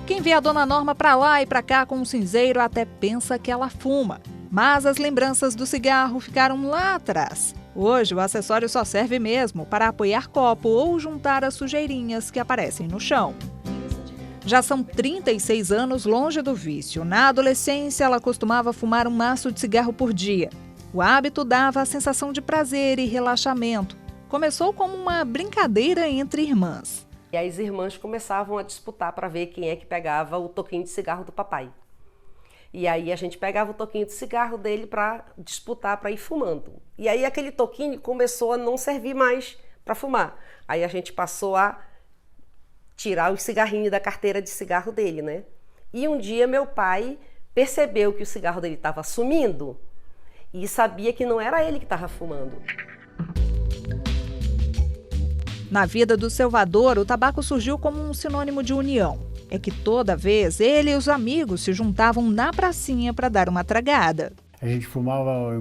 Quem vê a dona Norma pra lá e pra cá com um cinzeiro até pensa que ela fuma. Mas as lembranças do cigarro ficaram lá atrás. Hoje o acessório só serve mesmo para apoiar copo ou juntar as sujeirinhas que aparecem no chão. Já são 36 anos longe do vício. Na adolescência, ela costumava fumar um maço de cigarro por dia. O hábito dava a sensação de prazer e relaxamento. Começou como uma brincadeira entre irmãs. E as irmãs começavam a disputar para ver quem é que pegava o toquinho de cigarro do papai. E aí a gente pegava o toquinho de cigarro dele para disputar, para ir fumando. E aí aquele toquinho começou a não servir mais para fumar. Aí a gente passou a tirar os cigarrinhos da carteira de cigarro dele, né? E um dia meu pai percebeu que o cigarro dele estava sumindo e sabia que não era ele que estava fumando. Na vida do Salvador, o tabaco surgiu como um sinônimo de união. É que toda vez ele e os amigos se juntavam na pracinha para dar uma tragada. A gente fumava,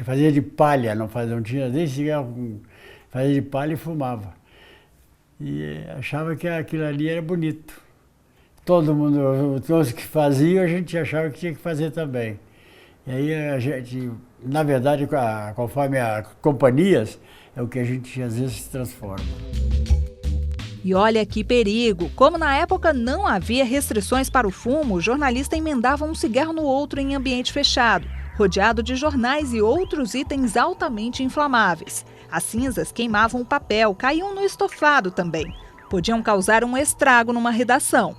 fazia de palha, não tinha nem cigarro, fazia de palha e fumava. E achava que aquilo ali era bonito. Todo mundo, todos que faziam, a gente achava que tinha que fazer também. E aí a gente, na verdade, conforme as companhias, é o que a gente às vezes se transforma. E olha que perigo! Como na época não havia restrições para o fumo, o jornalista emendava um cigarro no outro em ambiente fechado, rodeado de jornais e outros itens altamente inflamáveis. As cinzas queimavam o papel, caíam no estofado também. Podiam causar um estrago numa redação.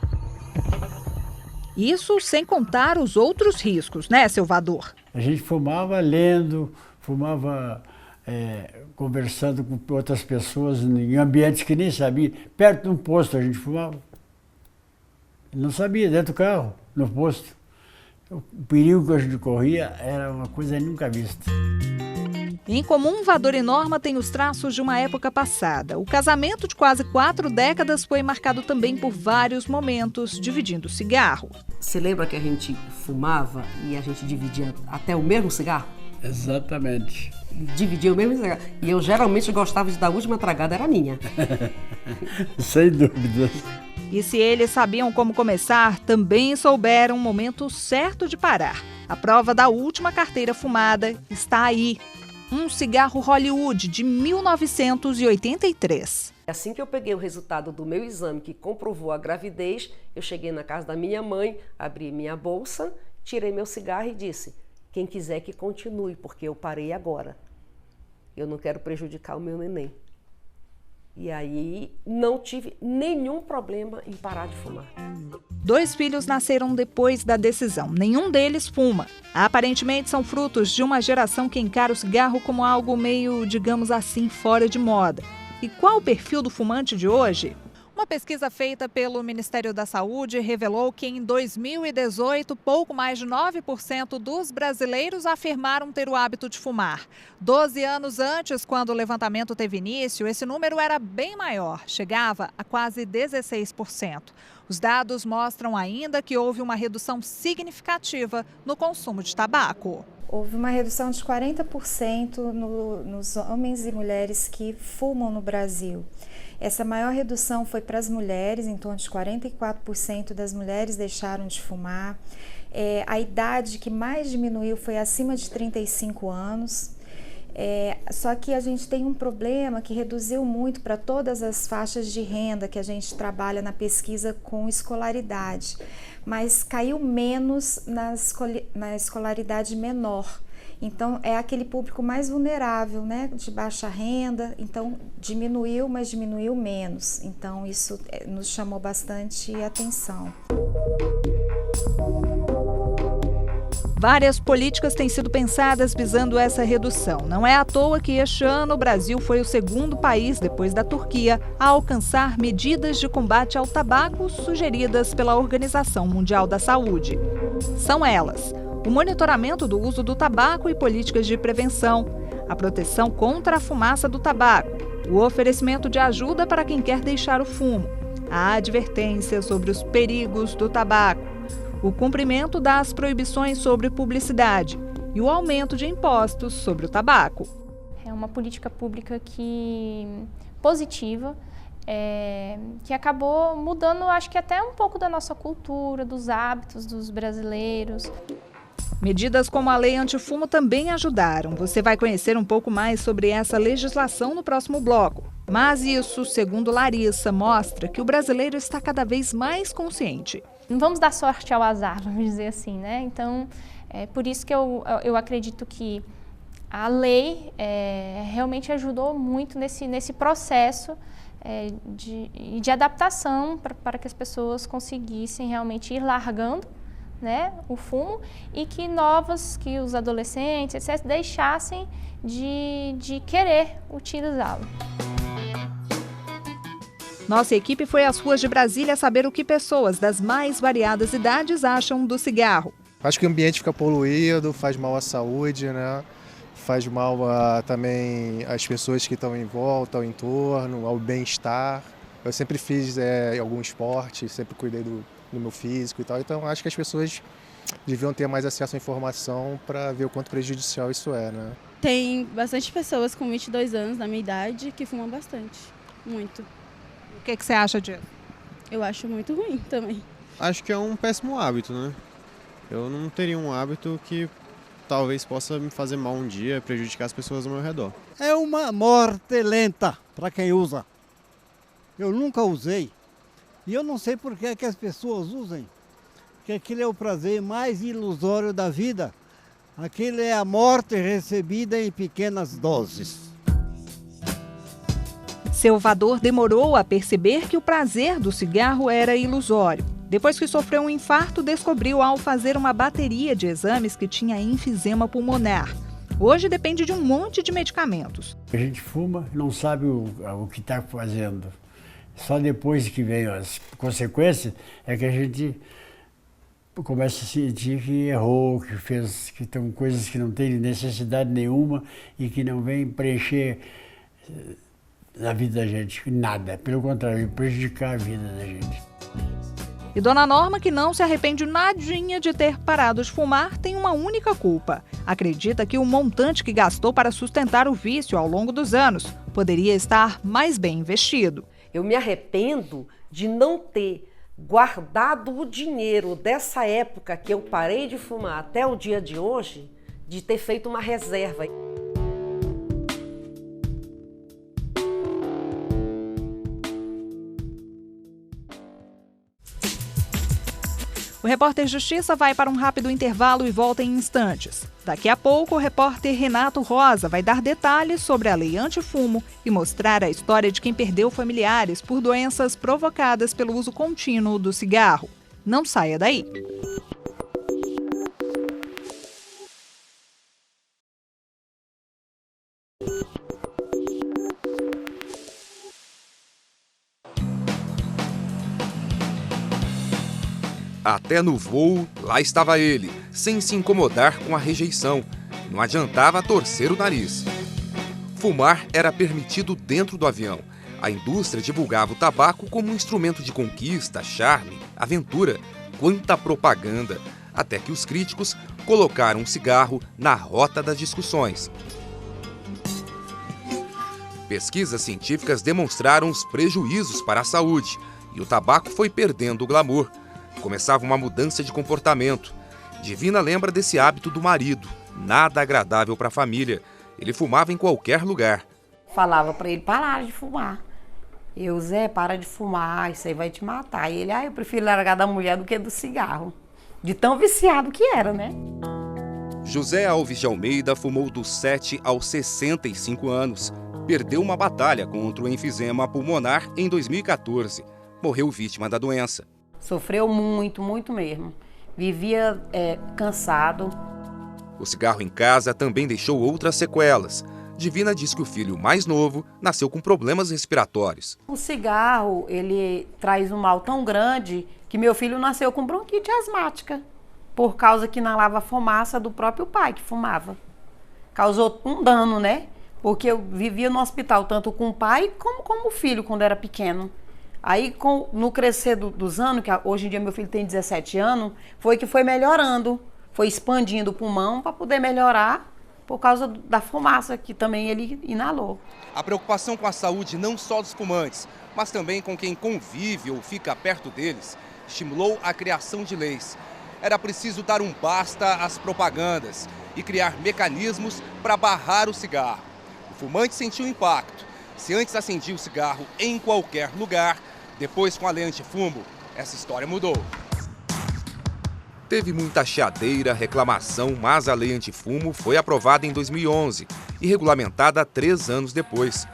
Isso sem contar os outros riscos, né, Salvador? A gente fumava lendo, fumava conversando com outras pessoas em ambientes que nem sabia. Perto de um posto a gente fumava. Não sabia, dentro do carro, no posto. O perigo que a gente corria era uma coisa nunca vista. Em comum, Vador e Norma têm os traços de uma época passada. O casamento de quase 4 décadas foi marcado também por vários momentos, dividindo o cigarro. Você lembra que a gente fumava e a gente dividia até o mesmo cigarro? Exatamente. Dividia o mesmo cigarro. E eu geralmente gostava de dar a última tragada, era minha. Sem dúvida. E se eles sabiam como começar, também souberam o momento certo de parar. A prova da última carteira fumada está aí. Um cigarro Hollywood de 1983. Assim que eu peguei o resultado do meu exame que comprovou a gravidez, eu cheguei na casa da minha mãe, abri minha bolsa, tirei meu cigarro e disse: quem quiser que continue, porque eu parei agora. Eu não quero prejudicar o meu neném. E aí não tive nenhum problema em parar de fumar. 2 filhos nasceram depois da decisão. Nenhum deles fuma. Aparentemente são frutos de uma geração que encara o cigarro como algo meio, digamos assim, fora de moda. E qual o perfil do fumante de hoje? Uma pesquisa feita pelo Ministério da Saúde revelou que em 2018, pouco mais de 9% dos brasileiros afirmaram ter o hábito de fumar. 12 anos antes, quando o levantamento teve início, esse número era bem maior, chegava a quase 16%. Os dados mostram ainda que houve uma redução significativa no consumo de tabaco. Houve uma redução de 40% nos homens e mulheres que fumam no Brasil. Essa maior redução foi para as mulheres, em torno de 44% das mulheres deixaram de fumar. A idade que mais diminuiu foi acima de 35 anos. Só que a gente tem um problema que reduziu muito para todas as faixas de renda que a gente trabalha na pesquisa com escolaridade, mas caiu menos na escolaridade menor. Então, é aquele público mais vulnerável, né, de baixa renda. Então, diminuiu, mas diminuiu menos. Então, isso nos chamou bastante atenção. Várias políticas têm sido pensadas visando essa redução. Não é à toa que este ano o Brasil foi o segundo país, depois da Turquia, a alcançar medidas de combate ao tabaco sugeridas pela Organização Mundial da Saúde. São elas: o monitoramento do uso do tabaco e políticas de prevenção, a proteção contra a fumaça do tabaco, o oferecimento de ajuda para quem quer deixar o fumo, a advertência sobre os perigos do tabaco, o cumprimento das proibições sobre publicidade e o aumento de impostos sobre o tabaco. É uma política pública positiva, que acabou mudando, acho que até um pouco da nossa cultura, dos hábitos dos brasileiros. Medidas como a lei antifumo também ajudaram. Você vai conhecer um pouco mais sobre essa legislação no próximo bloco. Mas isso, segundo Larissa, mostra que o brasileiro está cada vez mais consciente. Não vamos dar sorte ao azar, vamos dizer assim, né? Então, é por isso que eu acredito que a lei realmente ajudou muito nesse processo de adaptação para que as pessoas conseguissem realmente ir largando, né, o fumo, e que os adolescentes, etc., deixassem de querer utilizá-lo. Nossa equipe foi às ruas de Brasília saber o que pessoas das mais variadas idades acham do cigarro. Acho que o ambiente fica poluído, faz mal à saúde, né? Faz mal também às pessoas que estão em volta, ao entorno, ao bem-estar. Eu sempre fiz algum esporte, sempre cuidei do meu físico e tal, então acho que as pessoas deviam ter mais acesso à informação para ver o quanto prejudicial isso é, né? Tem bastante pessoas com 22 anos, na minha idade, que fumam bastante, muito. O que você acha disso? Eu acho muito ruim também. Acho que é um péssimo hábito, né? Eu não teria um hábito que talvez possa me fazer mal um dia, prejudicar as pessoas ao meu redor. É uma morte lenta para quem usa. Eu nunca usei. E eu não sei por que as pessoas usem. Porque aquilo é o prazer mais ilusório da vida. Aquilo é a morte recebida em pequenas doses. Seu Vador demorou a perceber que o prazer do cigarro era ilusório. Depois que sofreu um infarto, descobriu ao fazer uma bateria de exames que tinha enfisema pulmonar. Hoje depende de um monte de medicamentos. A gente fuma e não sabe o que está fazendo. Só depois que vem as consequências é que a gente começa a sentir que errou, que tem coisas que não tem necessidade nenhuma e que não vem preencher na vida da gente, nada. Pelo contrário, vem prejudicar a vida da gente. E Dona Norma, que não se arrepende nadinha de ter parado de fumar, tem uma única culpa. Acredita que o montante que gastou para sustentar o vício ao longo dos anos poderia estar mais bem investido. Eu me arrependo de não ter guardado o dinheiro dessa época que eu parei de fumar até o dia de hoje, de ter feito uma reserva. O Repórter Justiça vai para um rápido intervalo e volta em instantes. Daqui a pouco, o repórter Renato Rosa vai dar detalhes sobre a lei antifumo e mostrar a história de quem perdeu familiares por doenças provocadas pelo uso contínuo do cigarro. Não saia daí! Até no voo, lá estava ele, sem se incomodar com a rejeição. Não adiantava torcer o nariz. Fumar era permitido dentro do avião. A indústria divulgava o tabaco como um instrumento de conquista, charme, aventura. Quanta propaganda! Até que os críticos colocaram o cigarro na rota das discussões. Pesquisas científicas demonstraram os prejuízos para a saúde e o tabaco foi perdendo o glamour. Começava uma mudança de comportamento. Divina lembra desse hábito do marido, nada agradável para a família. Ele fumava em qualquer lugar. Falava para ele parar de fumar. Eu, Zé, para de fumar, isso aí vai te matar. E ele, eu prefiro largar da mulher do que do cigarro. De tão viciado que era, né? José Alves de Almeida fumou dos 7 aos 65 anos. Perdeu uma batalha contra o enfisema pulmonar em 2014. Morreu vítima da doença. Sofreu muito, muito mesmo. Vivia cansado. O cigarro em casa também deixou outras sequelas. Divina diz que o filho mais novo nasceu com problemas respiratórios. O cigarro, ele traz um mal tão grande que meu filho nasceu com bronquite asmática, por causa que inalava a fumaça do próprio pai que fumava. Causou um dano, né? Porque eu vivia no hospital tanto com o pai como o filho quando era pequeno. Aí, no crescer dos anos, que hoje em dia meu filho tem 17 anos, foi que foi melhorando, foi expandindo o pulmão para poder melhorar por causa da fumaça que também ele inalou. A preocupação com a saúde não só dos fumantes, mas também com quem convive ou fica perto deles, estimulou a criação de leis. Era preciso dar um basta às propagandas e criar mecanismos para barrar o cigarro. O fumante sentiu o impacto. Se antes acendia o cigarro em qualquer lugar, depois com a lei antifumo, essa história mudou. Teve muita chiadeira, reclamação, mas a lei antifumo foi aprovada em 2011 e regulamentada 3 anos depois.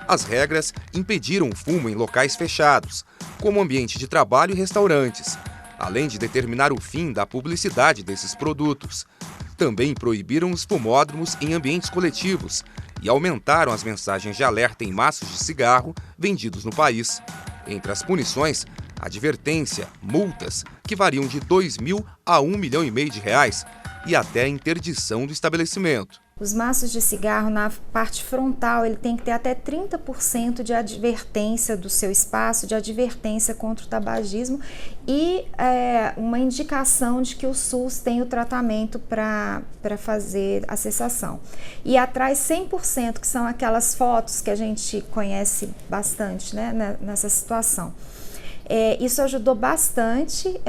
As regras impediram o fumo em locais fechados, como ambiente de trabalho e restaurantes, além de determinar o fim da publicidade desses produtos. Também proibiram os fumódromos em ambientes coletivos e aumentaram as mensagens de alerta em maços de cigarro vendidos no país. Entre as punições, advertência, multas que variam de R$ 2.000 a R$ 1,5 milhão de reais e até a interdição do estabelecimento. Os maços de cigarro, na parte frontal, ele tem que ter até 30% de advertência do seu espaço, de advertência contra o tabagismo e uma indicação de que o SUS tem o tratamento para fazer a cessação. E atrás 100%, que são aquelas fotos que a gente conhece bastante, né, nessa situação. Isso ajudou bastante.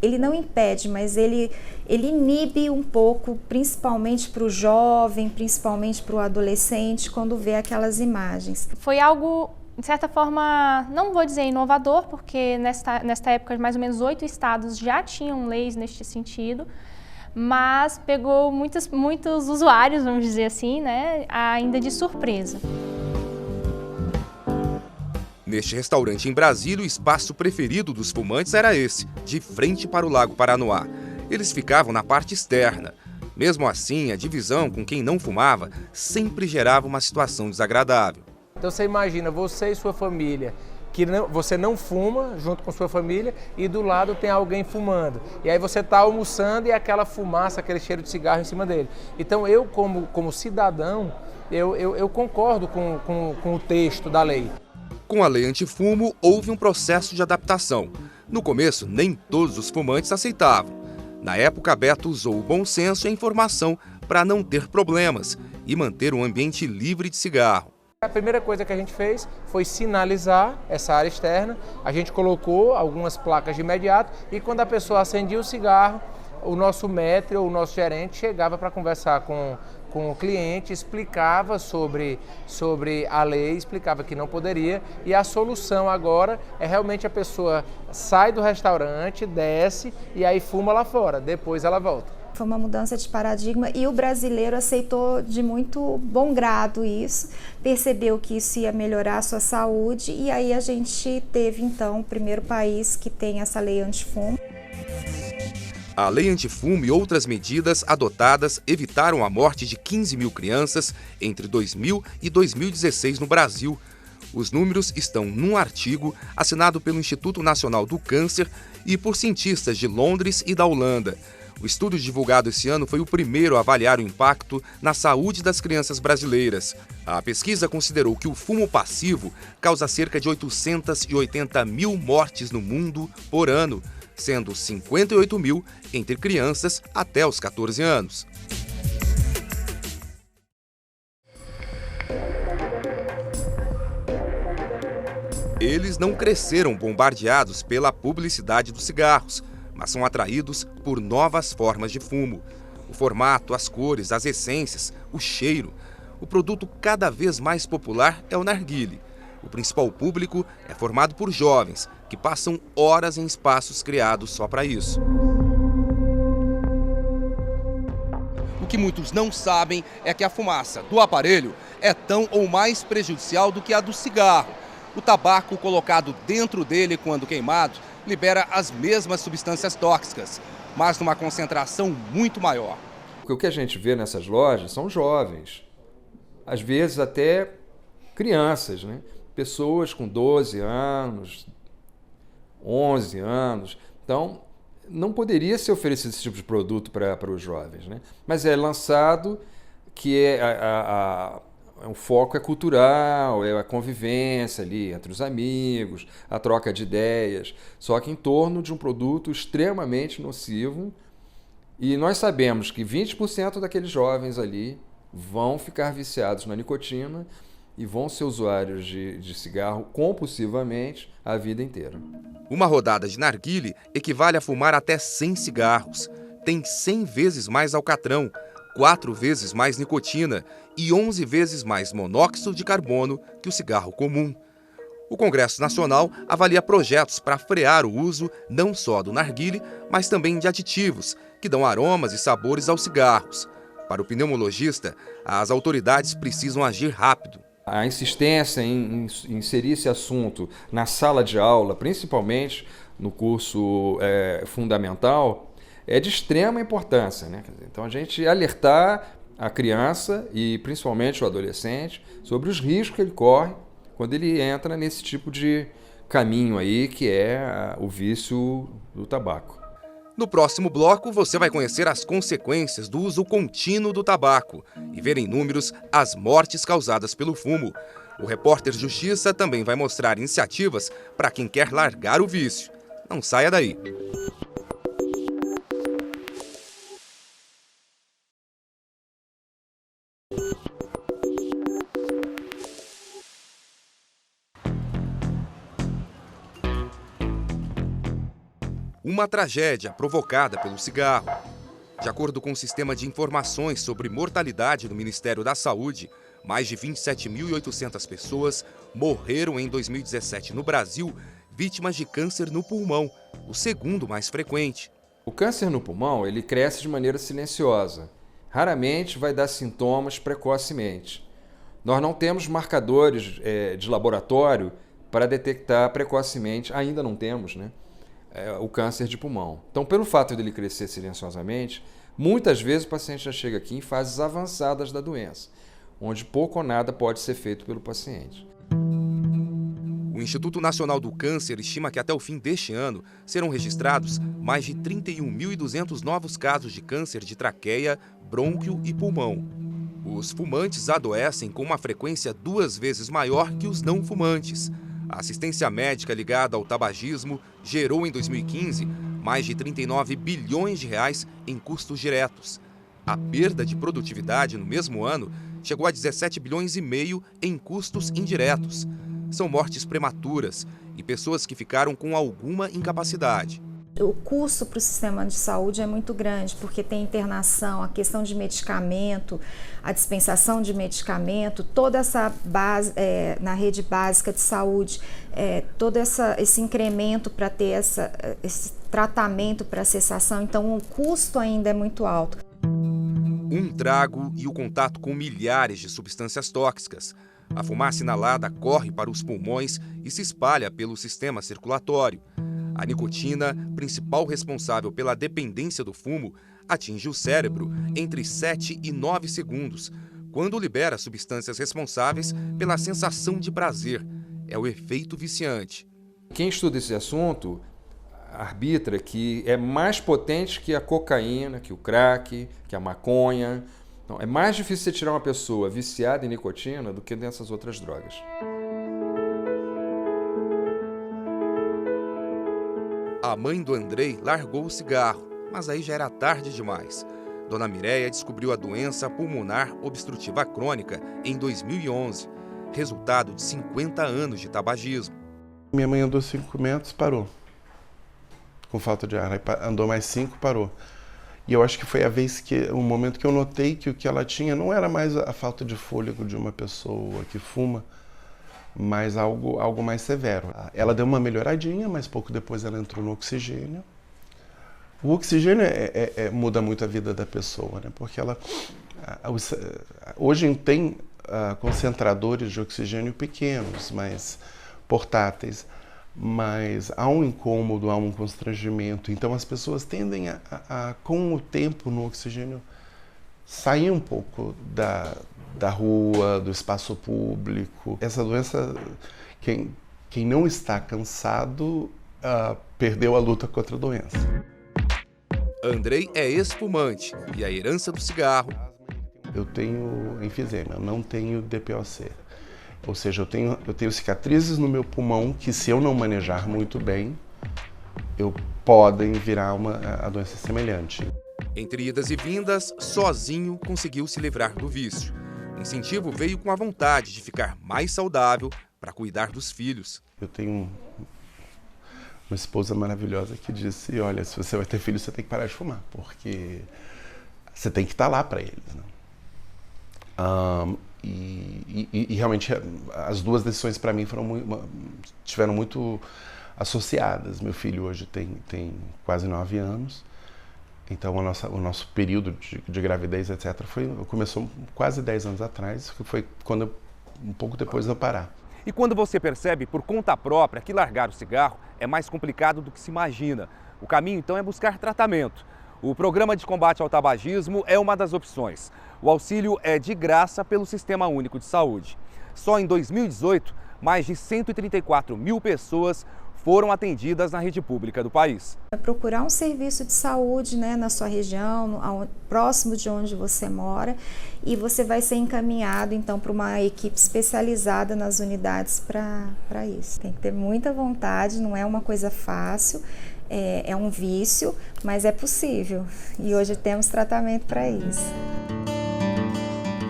Ele não impede, mas ele inibe um pouco, principalmente para o jovem, principalmente para o adolescente, quando vê aquelas imagens. Foi algo, de certa forma, não vou dizer inovador, porque nesta época mais ou menos 8 estados já tinham leis neste sentido, mas pegou muitos usuários, vamos dizer assim, né, ainda de surpresa. Neste restaurante em Brasília, o espaço preferido dos fumantes era esse, de frente para o Lago Paranoá. Eles ficavam na parte externa. Mesmo assim, a divisão com quem não fumava sempre gerava uma situação desagradável. Então você imagina, você e sua família, que você não fuma junto com sua família e do lado tem alguém fumando. E aí você está almoçando e aquela fumaça, aquele cheiro de cigarro em cima dele. Então eu, como cidadão, eu concordo com o texto da lei. Com a lei antifumo, houve um processo de adaptação. No começo, nem todos os fumantes aceitavam. Na época, Beto usou o bom senso e a informação para não ter problemas e manter um ambiente livre de cigarro. A primeira coisa que a gente fez foi sinalizar essa área externa. A gente colocou algumas placas de imediato e quando a pessoa acendia o cigarro, o nosso maître ou o nosso gerente chegava para conversar com o cliente, explicava sobre a lei, explicava que não poderia e a solução agora é realmente a pessoa sai do restaurante, desce e aí fuma lá fora, depois ela volta. Foi uma mudança de paradigma e o brasileiro aceitou de muito bom grado isso, percebeu que isso ia melhorar a sua saúde e aí a gente teve então o primeiro país que tem essa lei antifumo. A lei antifumo e outras medidas adotadas evitaram a morte de 15 mil crianças entre 2000 e 2016 no Brasil. Os números estão num artigo assinado pelo Instituto Nacional do Câncer e por cientistas de Londres e da Holanda. O estudo divulgado esse ano foi o primeiro a avaliar o impacto na saúde das crianças brasileiras. A pesquisa considerou que o fumo passivo causa cerca de 880 mil mortes no mundo por ano, sendo 58 mil entre crianças até os 14 anos. Eles não cresceram bombardeados pela publicidade dos cigarros, mas são atraídos por novas formas de fumo. O formato, as cores, as essências, o cheiro. O produto cada vez mais popular é o narguilé. O principal público é formado por jovens, que passam horas em espaços criados só para isso. O que muitos não sabem é que a fumaça do aparelho é tão ou mais prejudicial do que a do cigarro. O tabaco colocado dentro dele quando queimado libera as mesmas substâncias tóxicas, mas numa concentração muito maior. O que a gente vê nessas lojas são jovens, às vezes até crianças, né? Pessoas com 12 anos, 11 anos. Então, não poderia ser oferecido esse tipo de produto para os jovens, né? Mas é lançado que O foco é cultural, é a convivência ali entre os amigos, a troca de ideias, só que em torno de um produto extremamente nocivo. E nós sabemos que 20% daqueles jovens ali vão ficar viciados na nicotina e vão ser usuários de cigarro compulsivamente a vida inteira. Uma rodada de narguile equivale a fumar até 100 cigarros. Tem 100 vezes mais alcatrão, 4 vezes mais nicotina e 11 vezes mais monóxido de carbono que o cigarro comum. O Congresso Nacional avalia projetos para frear o uso não só do narguile, mas também de aditivos, que dão aromas e sabores aos cigarros. Para o pneumologista, as autoridades precisam agir rápido. A insistência em inserir esse assunto na sala de aula, principalmente no curso fundamental, é de extrema importância, né? Então a gente alertar a criança e principalmente o adolescente sobre os riscos que ele corre quando ele entra nesse tipo de caminho aí que é o vício do tabaco. No próximo bloco, você vai conhecer as consequências do uso contínuo do tabaco e ver em números as mortes causadas pelo fumo. O repórter Justiça também vai mostrar iniciativas para quem quer largar o vício. Não saia daí. Uma tragédia provocada pelo cigarro. De acordo com o Sistema de Informações sobre Mortalidade do Ministério da Saúde, mais de 27.800 pessoas morreram em 2017 no Brasil, vítimas de câncer no pulmão, o segundo mais frequente. O câncer no pulmão, ele cresce de maneira silenciosa. Raramente vai dar sintomas precocemente. Nós não temos marcadores de laboratório para detectar precocemente, ainda não temos, né? O câncer de pulmão. Então, pelo fato dele crescer silenciosamente, muitas vezes o paciente já chega aqui em fases avançadas da doença, onde pouco ou nada pode ser feito pelo paciente. O Instituto Nacional do Câncer estima que até o fim deste ano serão registrados mais de 31.200 novos casos de câncer de traqueia, brônquio e pulmão. Os fumantes adoecem com uma frequência 2 vezes maior que os não fumantes. A assistência médica ligada ao tabagismo gerou em 2015 mais de 39 bilhões de reais em custos diretos. A perda de produtividade no mesmo ano chegou a 17 bilhões e meio em custos indiretos. São mortes prematuras e pessoas que ficaram com alguma incapacidade. O custo para o sistema de saúde é muito grande, porque tem internação, a questão de medicamento, a dispensação de medicamento, toda essa base na rede básica de saúde, todo esse incremento para ter esse tratamento para cessação, então o custo ainda é muito alto. Um trago e o contato com milhares de substâncias tóxicas. A fumaça inalada corre para os pulmões e se espalha pelo sistema circulatório. A nicotina, principal responsável pela dependência do fumo, atinge o cérebro entre 7 e 9 segundos, quando libera substâncias responsáveis pela sensação de prazer. É o efeito viciante. Quem estuda esse assunto arbitra que é mais potente que a cocaína, que o crack, que a maconha. Então, é mais difícil você tirar uma pessoa viciada em nicotina do que dessas outras drogas. A mãe do Andrei largou o cigarro, mas aí já era tarde demais. Dona Mireia descobriu a doença pulmonar obstrutiva crônica em 2011, resultado de 50 anos de tabagismo. Minha mãe andou 5 metros, parou, com falta de ar. Andou mais 5, parou. E eu acho que foi o momento que eu notei que o que ela tinha não era mais a falta de fôlego de uma pessoa que fuma, mas algo mais severo. Ela deu uma melhoradinha, mas pouco depois ela entrou no oxigênio. O oxigênio muda muito a vida da pessoa, né? Porque hoje tem concentradores de oxigênio pequenos, mas portáteis, mas há um incômodo, há um constrangimento. Então as pessoas tendem com o tempo no oxigênio, sair um pouco da rua, do espaço público. Essa doença, quem não está cansado, perdeu a luta contra a doença. Andrei é ex-fumante e a herança do cigarro eu tenho enfisema, eu não tenho DPOC. Ou seja, eu tenho cicatrizes no meu pulmão que, se eu não manejar muito bem, podem virar a doença semelhante. Entre idas e vindas, sozinho conseguiu se livrar do vício. O incentivo veio com a vontade de ficar mais saudável para cuidar dos filhos. Eu tenho uma esposa maravilhosa que disse, olha, se você vai ter filho, você tem que parar de fumar, porque você tem que estar lá para eles, né? E realmente as duas decisões para mim tiveram muito associadas. Meu filho hoje tem quase 9 anos, então o nosso período de gravidez, etc., começou quase 10 anos atrás, que foi um pouco depois de eu parar. E quando você percebe por conta própria que largar o cigarro é mais complicado do que se imagina, o caminho então é buscar tratamento. O Programa de Combate ao Tabagismo é uma das opções. O auxílio é de graça pelo Sistema Único de Saúde. Só em 2018, mais de 134 mil pessoas foram atendidas na rede pública do país. Procurar um serviço de saúde, né, na sua região, próximo de onde você mora, e você vai ser encaminhado então para uma equipe especializada nas unidades para isso. Tem que ter muita vontade, não é uma coisa fácil, é um vício, mas é possível, e hoje temos tratamento para isso.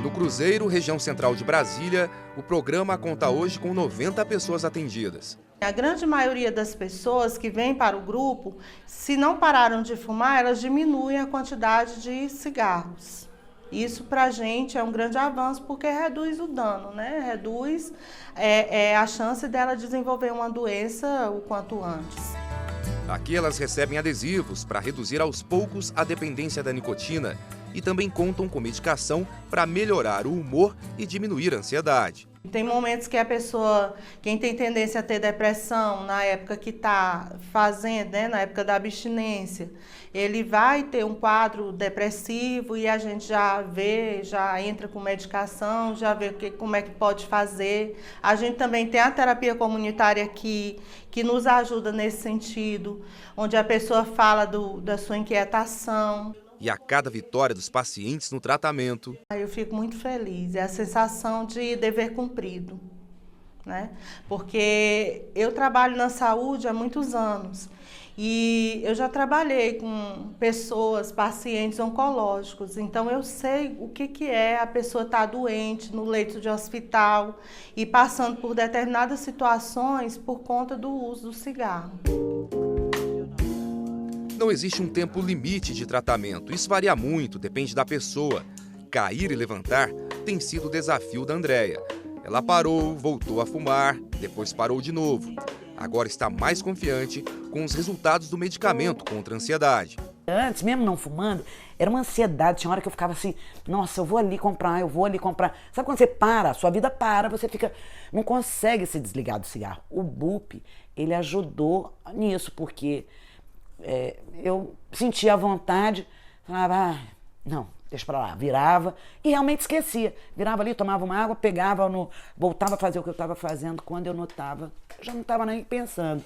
No Cruzeiro, região central de Brasília, o programa conta hoje com 90 pessoas atendidas. A grande maioria das pessoas que vêm para o grupo, se não pararam de fumar, elas diminuem a quantidade de cigarros. Isso para a gente é um grande avanço porque reduz o dano, né? Reduz a chance dela desenvolver uma doença o quanto antes. Aqui elas recebem adesivos para reduzir aos poucos a dependência da nicotina e também contam com medicação para melhorar o humor e diminuir a ansiedade. Tem momentos que a pessoa, quem tem tendência a ter depressão na época que está fazendo, né, na época da abstinência, ele vai ter um quadro depressivo e a gente já vê, já entra com medicação, já vê como é que pode fazer. A gente também tem a terapia comunitária aqui, que nos ajuda nesse sentido, onde a pessoa fala da sua inquietação. E a cada vitória dos pacientes no tratamento, eu fico muito feliz, é a sensação de dever cumprido, né? Porque eu trabalho na saúde há muitos anos e eu já trabalhei com pessoas, pacientes oncológicos, então eu sei o que é a pessoa estar doente no leito de hospital e passando por determinadas situações por conta do uso do cigarro. Não existe um tempo limite de tratamento, isso varia muito, depende da pessoa. Cair e levantar tem sido o desafio da Andréia. Ela parou, voltou a fumar, depois parou de novo. Agora está mais confiante com os resultados do medicamento contra a ansiedade. Antes, mesmo não fumando, era uma ansiedade. Tinha hora que eu ficava assim, nossa, eu vou ali comprar. Sabe quando você para, a sua vida para, você fica, não consegue se desligar do cigarro. O BUP, ele ajudou nisso, porque eu sentia a vontade, falava, não, deixa pra lá, virava e realmente esquecia. Virava ali, tomava uma água, pegava, voltava a fazer o que eu estava fazendo. Quando eu notava, eu já não estava nem pensando.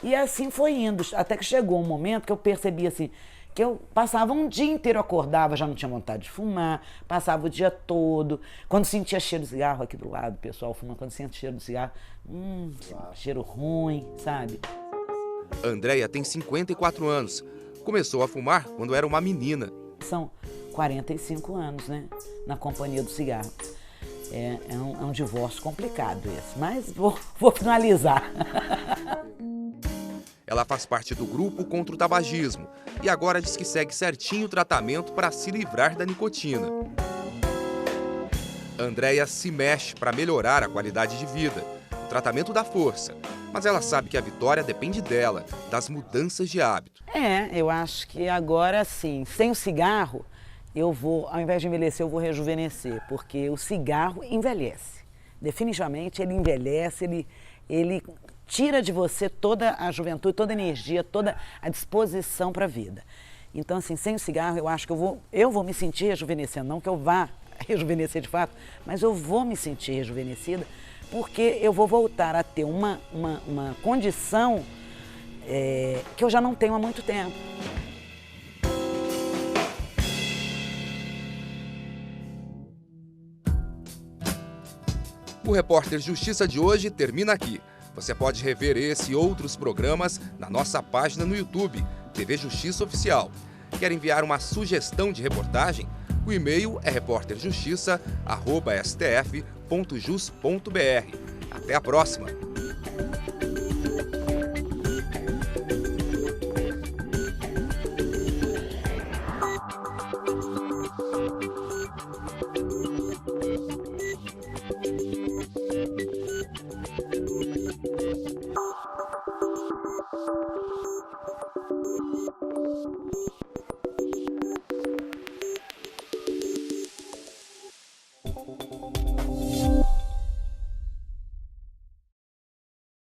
E assim foi indo, até que chegou um momento que eu percebi assim, que eu passava um dia inteiro, acordava, já não tinha vontade de fumar, passava o dia todo. Quando sentia cheiro de cigarro aqui do lado, o pessoal fuma, quando sentia cheiro de cigarro, cheiro ruim, sabe? Andréia tem 54 anos. Começou a fumar quando era uma menina. São 45 anos, né? Na companhia do cigarro. É um divórcio complicado esse, mas vou finalizar. Ela faz parte do grupo contra o tabagismo e agora diz que segue certinho o tratamento para se livrar da nicotina. Andréia se mexe para melhorar a qualidade de vida. O tratamento dá força, mas ela sabe que a vitória depende dela, das mudanças de hábito. Eu acho que agora sim, sem o cigarro, ao invés de envelhecer, eu vou rejuvenescer, porque o cigarro envelhece. Definitivamente ele envelhece, ele tira de você toda a juventude, toda a energia, toda a disposição para a vida. Então, assim, sem o cigarro, eu acho que eu vou me sentir rejuvenescendo, não que eu vá rejuvenescer de fato, mas eu vou me sentir rejuvenescida, porque eu vou voltar a ter uma condição que eu já não tenho há muito tempo. O Repórter Justiça de hoje termina aqui. Você pode rever esse e outros programas na nossa página no YouTube, TV Justiça Oficial. Quer enviar uma sugestão de reportagem? O e-mail é repórterjustiça@stf.jus.br. Até a próxima!